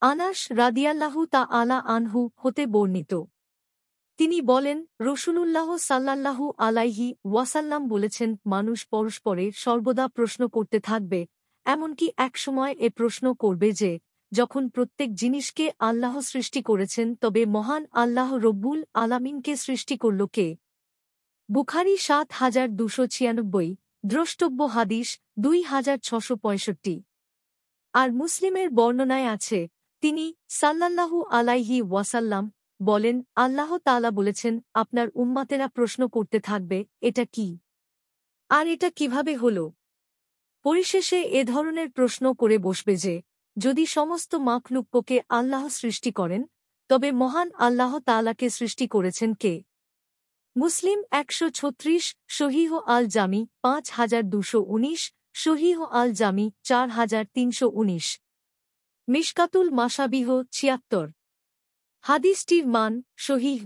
আনাস রাদিয়াল্লাহু তাআলা আনহু হতে বর্ণিত। তিনি বলেন, রাসূলুল্লাহ সাল্লাল্লাহু আলাইহি ওয়াসাল্লাম বলেছেন, মানুষ পরস্পরে সর্বদা প্রশ্ন করতে থাকবে, এমনকি একসময় এ প্রশ্ন করবে যে, যখন প্রত্যেক জিনিসকে আল্লাহ সৃষ্টি করেছেন তবে মহান আল্লাহ রব্বুল আলামিনকে সৃষ্টি করল কে? বুখারী ৭২৯৬, দ্রষ্টব্য হাদিস ২৬৬৫। আর মুসলিমের বর্ণনায় আছে, তিনি সাল্লাল্লাহু আলাইহি ওয়াসাল্লাম বলেন, আল্লাহ তাআলা বলেছেন, আপনার উম্মতেরা প্রশ্ন করতে থাকবে, এটা কি? আর এটা কিভাবে হল? পরিশেষে এ ধরনের প্রশ্ন করে বসবে যে, যদি সমস্ত মাখলুককে আল্লাহ সৃষ্টি করেন, তবে মহান আল্লাহ তাআলাকে সৃষ্টি করেছেন কে? মুসলিম ১৩৬, সহিহ আল জামি ৫২১৯, সহিহ আল জামি ৪৩১৯। মিশকাতুল মাশাবিহ ৭৬। হাদিসটির মান সহিহ।